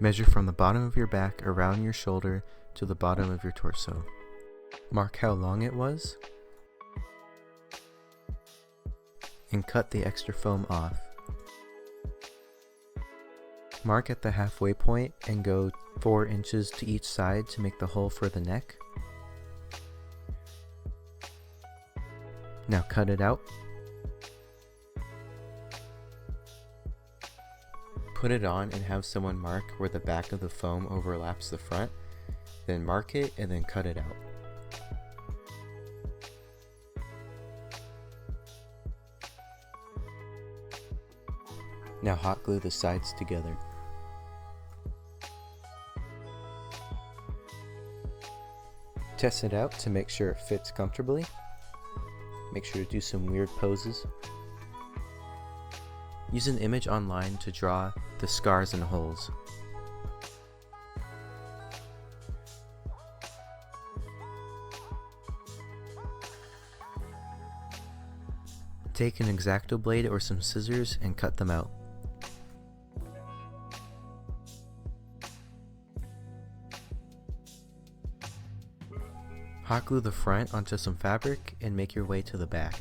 Measure from the bottom of your back around your shoulder to the bottom of your torso. Mark how long it was, and cut the extra foam off. Mark at the halfway point and go 4 inches to each side to make the hole for the neck. Now cut it out. Put it on and have someone mark where the back of the foam overlaps the front, then mark it and then cut it out. Now hot glue the sides together. Test it out to make sure it fits comfortably. Make sure to do some weird poses. Use an image online to draw the scars and holes. Take an X-Acto blade or some scissors and cut them out. Hot glue the front onto some fabric and make your way to the back.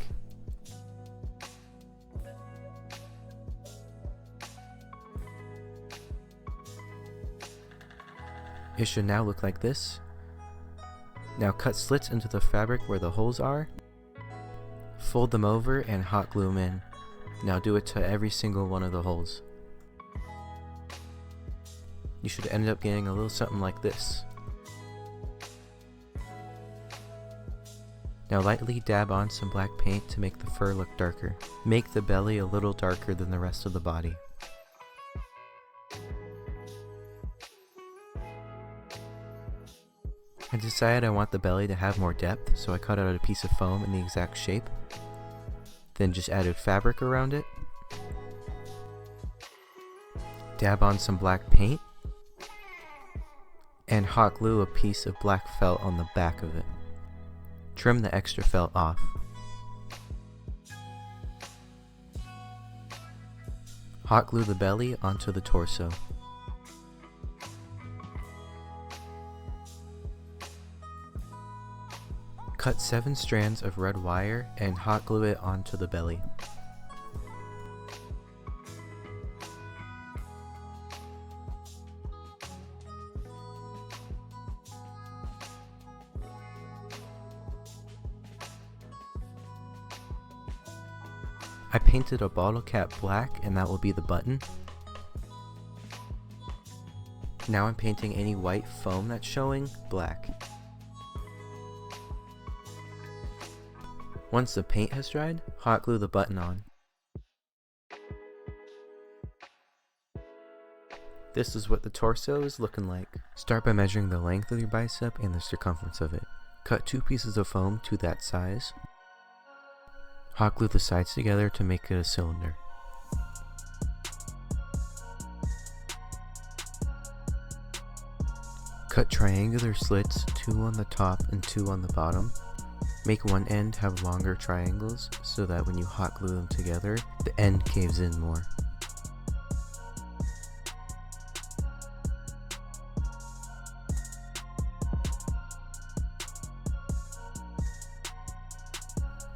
It should now look like this. Now cut slits into the fabric where the holes are. Fold them over and hot glue them in. Now do it to every single one of the holes. You should end up getting a little something like this. Now lightly dab on some black paint to make the fur look darker. Make the belly a little darker than the rest of the body. I decided I want the belly to have more depth, so I cut out a piece of foam in the exact shape. Then just added fabric around it. Dab on some black paint. And hot glue a piece of black felt on the back of it. Trim the extra felt off. Hot glue the belly onto the torso. Cut 7 strands of red wire and hot glue it onto the belly. I painted a bottle cap black and that will be the button. Now I'm painting any white foam that's showing black. Once the paint has dried, hot glue the button on. This is what the torso is looking like. Start by measuring the length of your bicep and the circumference of it. Cut 2 pieces of foam to that size. Hot glue the sides together to make it a cylinder. Cut triangular slits, 2 on the top and 2 on the bottom. Make one end have longer triangles so that when you hot glue them together, the end caves in more.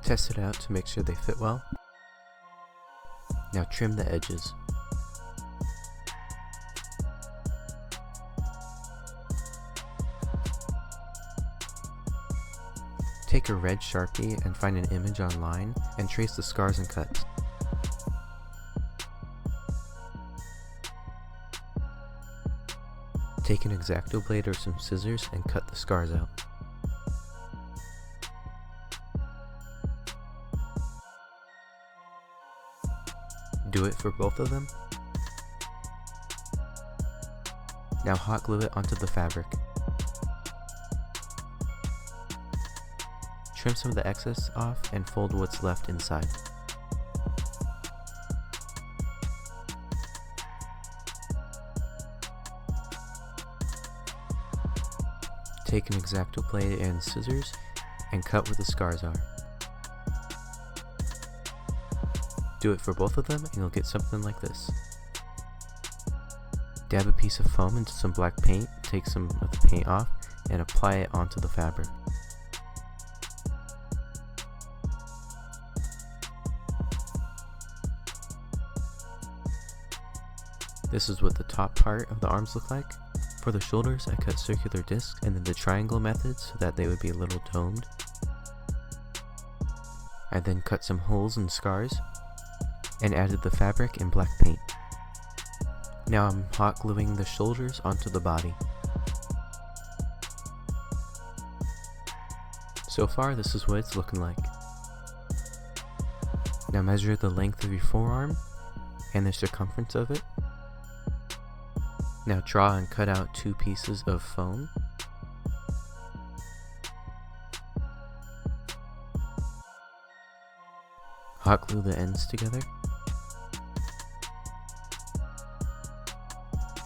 Test it out to make sure they fit well. Now trim the edges. Take a red Sharpie and find an image online and trace the scars and cuts. Take an X-Acto blade or some scissors and cut the scars out. Do it for both of them. Now hot glue it onto the fabric. Trim some of the excess off and fold what's left inside. Take an X-Acto blade and scissors and cut where the scars are. Do it for both of them and you'll get something like this. Dab a piece of foam into some black paint, take some of the paint off, and apply it onto the fabric. This is what the top part of the arms look like. For the shoulders, I cut circular discs and then the triangle method so that they would be a little domed. I then cut some holes and scars and added the fabric in black paint. Now I'm hot gluing the shoulders onto the body. So far, this is what it's looking like. Now measure the length of your forearm and the circumference of it. Now draw and cut out 2 pieces of foam. Hot glue the ends together.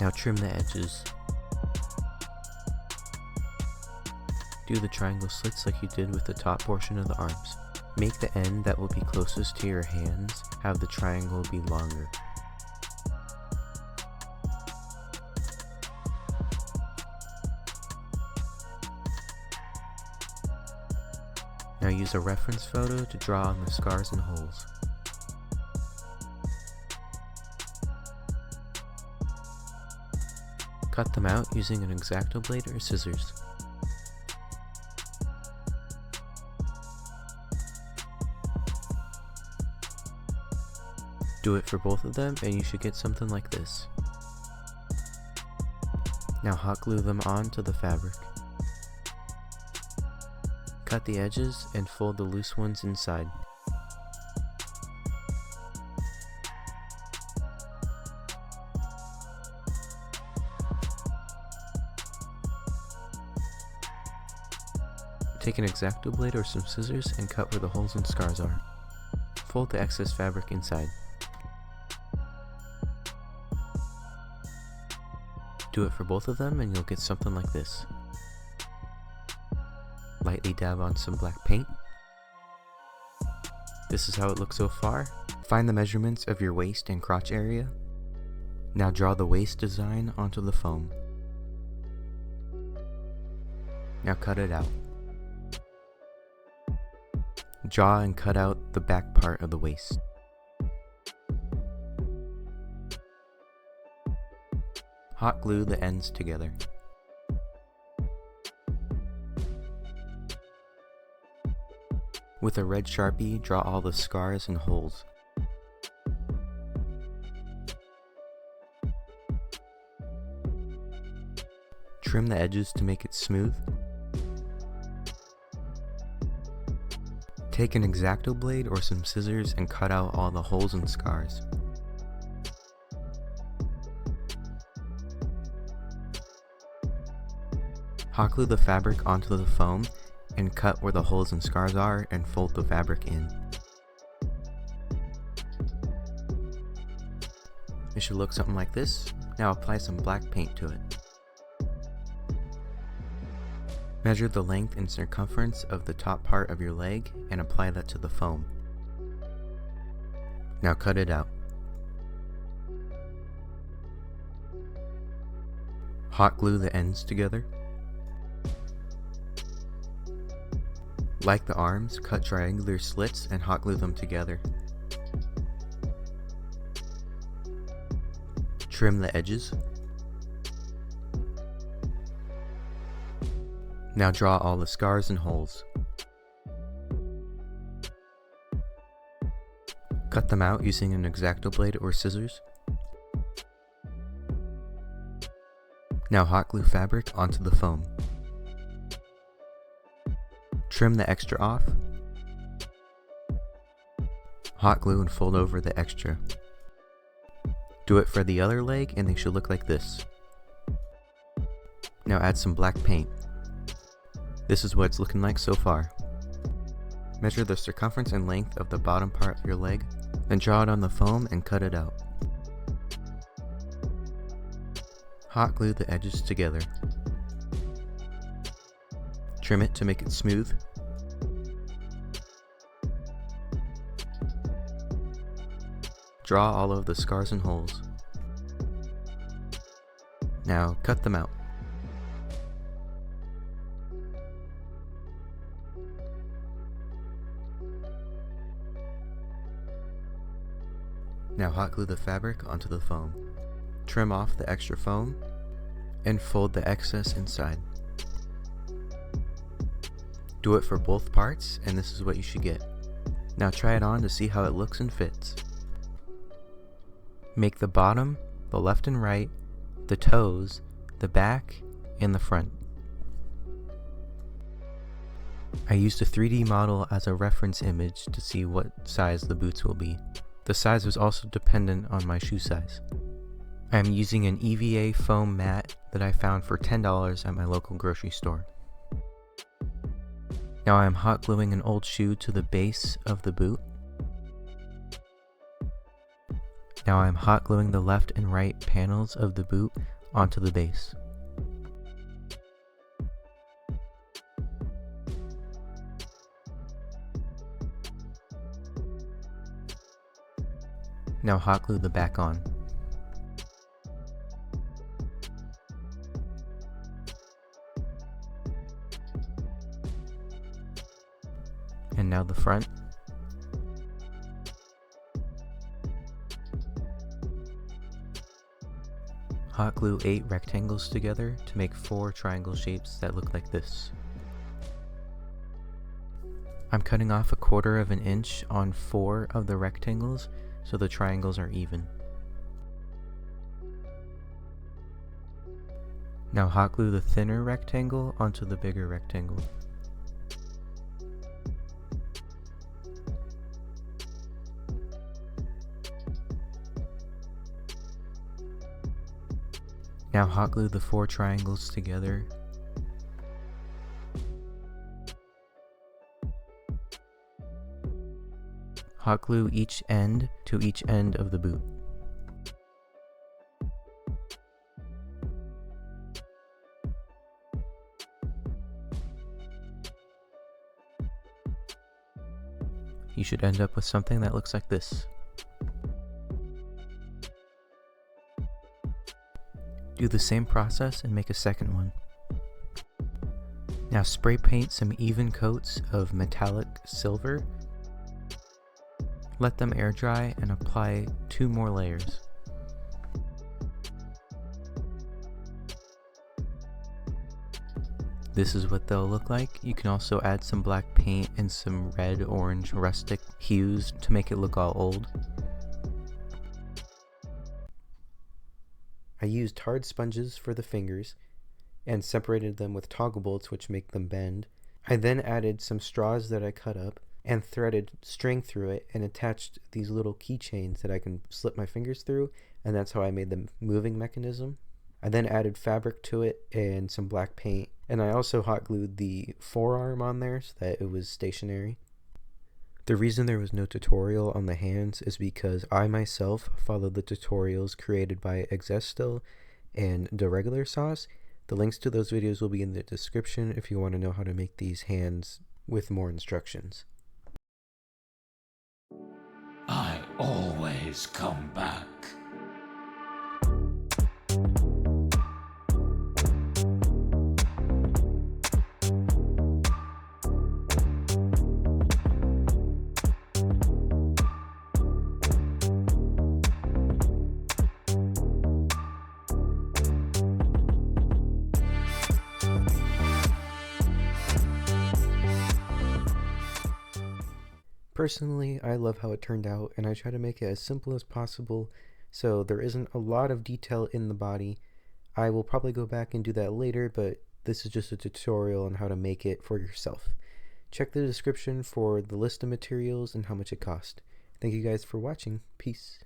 Now trim the edges. Do the triangle slits like you did with the top portion of the arms. Make the end that will be closest to your hands have the triangle be longer. Now use a reference photo to draw on the scars and holes. Cut them out using an X-Acto blade or scissors. Do it for both of them and you should get something like this. Now hot glue them onto the fabric. Cut the edges and fold the loose ones inside. Take an X-Acto blade or some scissors and cut where the holes and scars are. Fold the excess fabric inside. Do it for both of them and you'll get something like this. Lightly dab on some black paint. This is how it looks so far. Find the measurements of your waist and crotch area. Now draw the waist design onto the foam. Now cut it out. Draw and cut out the back part of the waist. Hot glue the ends together. With a red Sharpie, draw all the scars and holes. Trim the edges to make it smooth. Take an X-Acto blade or some scissors and cut out all the holes and scars. Hot glue the fabric onto the foam and cut where the holes and scars are and fold the fabric in. It should look something like this. Now apply some black paint to it. Measure the length and circumference of the top part of your leg and apply that to the foam. Now cut it out. Hot glue the ends together. Like the arms, cut triangular slits and hot glue them together. Trim the edges. Now draw all the scars and holes. Cut them out using an X-Acto blade or scissors. Now hot glue fabric onto the foam. Trim the extra off. Hot glue and fold over the extra. Do it for the other leg and they should look like this. Now add some black paint. This is what it's looking like so far. Measure the circumference and length of the bottom part of your leg, then draw it on the foam and cut it out. Hot glue the edges together. Trim it to make it smooth. Draw all of the scars and holes. Now cut them out. Now hot glue the fabric onto the foam. Trim off the extra foam and fold the excess inside. Do it for both parts, and this is what you should get. Now try it on to see how it looks and fits. Make the bottom, the left and right, the toes, the back, and the front. I used a 3D model as a reference image to see what size the boots will be. The size was also dependent on my shoe size. I am using an EVA foam mat that I found for $10 at my local grocery store. Now I am hot gluing an old shoe to the base of the boot. Now I am hot gluing the left and right panels of the boot onto the base. Now hot glue the back on. And now the front. Hot glue 8 rectangles together to make 4 triangle shapes that look like this. I'm cutting off 1/4 of an inch on 4 of the rectangles so the triangles are even. Now hot glue the thinner rectangle onto the bigger rectangle. Now hot glue the 4 triangles together. Hot glue each end to each end of the boot. You should end up with something that looks like this. Do the same process and make a second one. Now spray paint some even coats of metallic silver. Let them air dry and apply 2 more layers. This is what they'll look like. You can also add some black paint and some red, orange, rustic hues to make it look all old. I used hard sponges for the fingers and separated them with toggle bolts which make them bend. I then added some straws that I cut up and threaded string through it and attached these little keychains that I can slip my fingers through, and that's how I made the moving mechanism. I then added fabric to it and some black paint, and I also hot glued the forearm on there so that it was stationary. The reason there was no tutorial on the hands is because I myself followed the tutorials created by Exesto and the regular sauce. The links to those videos will be in the description if you want to know how to make these hands with more instructions. I always come back. Personally, I love how it turned out, and I try to make it as simple as possible so there isn't a lot of detail in the body. I will probably go back and do that later, but this is just a tutorial on how to make it for yourself. Check the description for the list of materials and how much it cost. Thank you guys for watching. Peace.